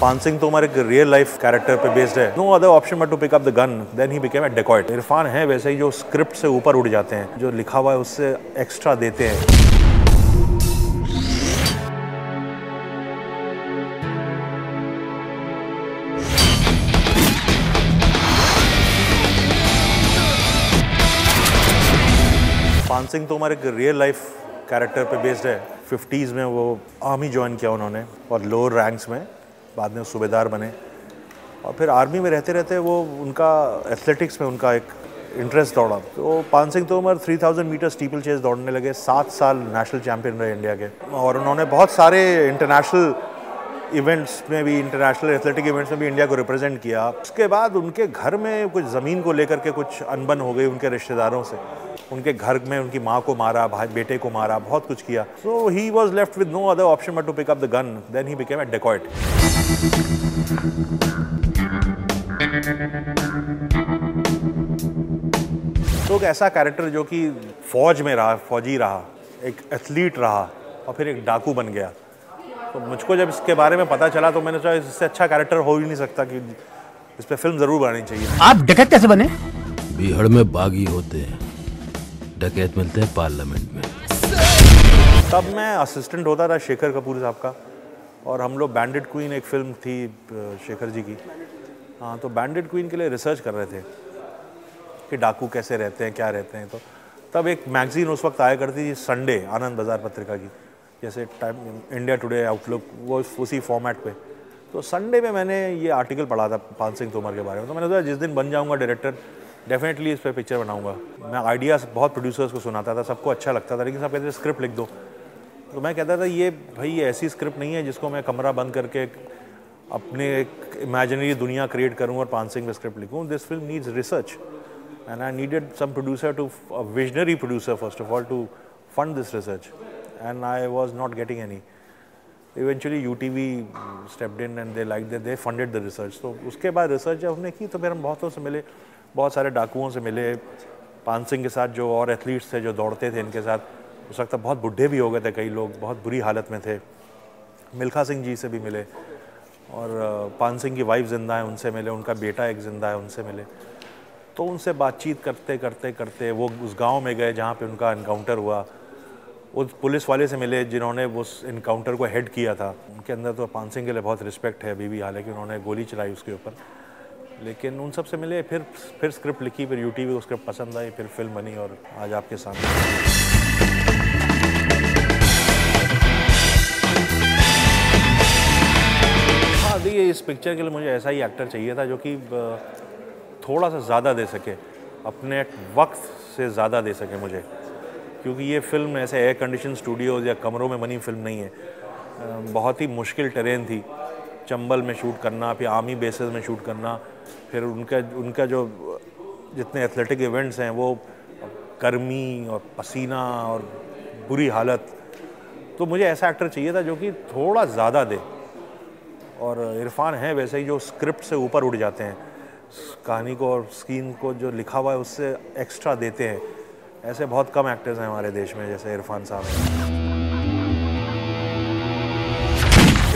पान सिंह तोमर एक real life character पे बेस्ड है। No other option but to pick up the gun, then he became a dacoit. Irfan है वैसे ही जो स्क्रिप्ट से ऊपर उड़ जाते हैं, जो लिखा हुआ है उससे एक्स्ट्रा देते हैं। पान सिंह तोमर एक रियल लाइफ कैरेक्टर पे बेस्ड है। 50s में वो आर्मी ज्वाइन किया उन्होंने और लोअर रैंक्स में, बाद में सूबेदार बने और फिर आर्मी में रहते रहते वो उनका एथलेटिक्स में उनका एक इंटरेस्ट दौड़ा। तो Paan Singh Tomar 3000 metre steeplechase दौड़ने लगे। 7 साल नेशनल चैंपियन रहे इंडिया के और उन्होंने बहुत सारे इंटरनेशनल इवेंट्स में भी, इंटरनेशनल एथलेटिक इवेंट्स में भी इंडिया को रिप्रेजेंट किया। उसके बाद उनके घर में कुछ ज़मीन को लेकर के कुछ अनबन हो गई उनके रिश्तेदारों से। उनके घर में उनकी माँ को मारा, भाई बेटे को मारा, बहुत कुछ किया। So he was left with no other option but to pick up the gun, then he became a dacoit. तो एक ऐसा कैरेक्टर जो कि फौज में रहा, फौजी रहा, एक एथलीट रहा और फिर एक डाकू बन गया। तो मुझको जब इसके बारे में पता चला तो मैंने सोचा इससे अच्छा कैरेक्टर हो ही नहीं सकता कि इस पे फिल्म जरूर बनानी चाहिए। आप डकैत कैसे बने? बिहार में बागी होते हैं, डकैत मिलते हैं पार्लियामेंट में। तब मैं असिस्टेंट होता था शेखर कपूर साहब का और हम लोग बैंडिट क्वीन एक फिल्म थी शेखर जी की। हाँ, तो बैंडिट क्वीन के लिए रिसर्च कर रहे थे कि डाकू कैसे रहते हैं, क्या रहते हैं। तो तब एक मैगजीन उस वक्त आया करती थी संडे, आनंद बाज़ार पत्रिका की, जैसे टाइम इंडिया टुडे, आउटलुक, वो उसी फॉर्मेट पे। तो संडे में मैंने ये आर्टिकल पढ़ा था पान सिंह तोमर के बारे में। तो मैंने सोचा जिस दिन बन जाऊंगा डायरेक्टर, डेफिनेटली इस पर पिक्चर बनाऊंगा। मैं आइडियाज़ बहुत प्रोड्यूसर्स को सुनाता था, सबको अच्छा लगता था, लेकिन सब कहते थे स्क्रिप्ट लिख दो। तो मैं कहता था ये भाई ये ऐसी स्क्रिप्ट नहीं है जिसको मैं कमरा बंद करके अपने एक इमेजिनरी दुनिया क्रिएट करूँ और पान सिंह पे स्क्रिप्ट लिखूँ। This film needs research and I needed some producer to, a visionary producer first of all, to fund this research, and I was not getting any. Eventually UTV stepped in and they liked that, they funded the research. तो उसके बाद research जब हमने की तो फिर हम बहुतों से मिले, बहुत सारे डाकुओं से मिले, पान सिंह के साथ जो और एथलीट्स थे जो दौड़ते थे इनके साथ। उस वक्त बहुत बुढ़े भी हो गए थे, कई लोग बहुत बुरी हालत में थे। मिल्खा सिंह जी से भी मिले और पान सिंह की वाइफ जिंदा है, उनसे मिले, उनका बेटा एक जिंदा है, उनसे मिले। तो उनसे बातचीत करते करते करते वो उस गाँव में गए जहाँ पे उनका इनकाउंटर हुआ। उस पुलिस वाले से मिले जिन्होंने उस इनकाउंटर को हेड किया था। उनके अंदर तो पान सिंह के लिए बहुत रिस्पेक्ट है अभी भी, हालांकि उन्होंने गोली चलाई उसके ऊपर, लेकिन उन सब से मिले। फिर स्क्रिप्ट लिखी, फिर यूटीवी को स्क्रिप्ट पसंद आई, फिर फिल्म बनी और आज आपके सामने। हाँ, देखिए इस पिक्चर के लिए मुझे ऐसा ही एक्टर चाहिए था जो कि थोड़ा सा ज़्यादा दे सके, अपने वक्त से ज़्यादा दे सके मुझे, क्योंकि ये फिल्म ऐसे एयर कंडीशन स्टूडियोज़ या कमरों में बनी फिल्म नहीं है। बहुत ही मुश्किल टेरेन थी, चंबल में शूट करना, फिर आर्मी बेसेस में शूट करना, फिर उनका जो जितने एथलेटिक इवेंट्स हैं वो गर्मी और पसीना और बुरी हालत। तो मुझे ऐसा एक्टर चाहिए था जो कि थोड़ा ज़्यादा दे, और इरफान है वैसे ही जो स्क्रिप्ट से ऊपर उड़ जाते हैं, कहानी को और स्क्रीन को जो लिखा हुआ है उससे एक्स्ट्रा देते हैं। ऐसे बहुत कम एक्टर्स हैं हमारे देश में जैसे इरफान साहब हैं।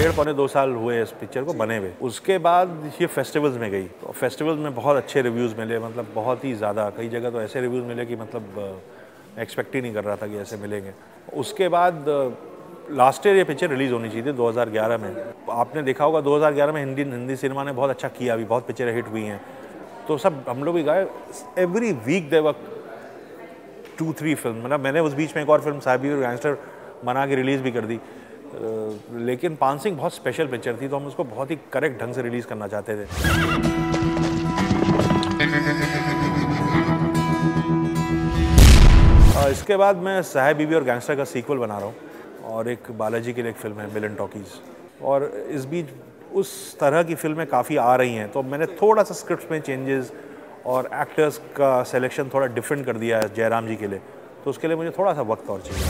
1.5-2 साल हुए इस पिक्चर को बने हुए। उसके बाद ये फेस्टिवल्स में गई, तो फेस्टिवल्स में बहुत अच्छे रिव्यूज़ मिले, मतलब बहुत ही ज़्यादा। कई जगह तो ऐसे रिव्यूज़ मिले कि मतलब एक्सपेक्ट ही नहीं कर रहा था कि ऐसे मिलेंगे। उसके बाद लास्ट ईयर ये पिक्चर रिलीज़ होनी चाहिए थी 2011 में। आपने देखा होगा 2011 में हिंदी सिनेमा ने बहुत अच्छा किया, अभी बहुत पिक्चरें हिट हुई हैं। तो सब हम लोग भी गए, every week there were 2-3 film. मतलब मैंने उस बीच में एक और फिल्म साहबी और गैंगस्टर बना के रिलीज़ भी कर दी, लेकिन पान सिंह बहुत स्पेशल पिक्चर थी तो हम उसको बहुत ही करेक्ट ढंग से रिलीज़ करना चाहते थे। इसके बाद मैं साहब बीबी और गैंगस्टर का सीक्वल बना रहा हूँ और एक बालाजी के लिए एक फिल्म है मिलन टॉकीज़, और इस बीच उस तरह की फिल्में काफ़ी आ रही हैं। तो मैंने थोड़ा सा स्क्रिप्ट में चेंजेस और एक्टर्स का सिलेक्शन थोड़ा डिफरेंट कर दिया है जयराम जी के लिए, तो उसके लिए मुझे थोड़ा सा वक्त और चाहिए।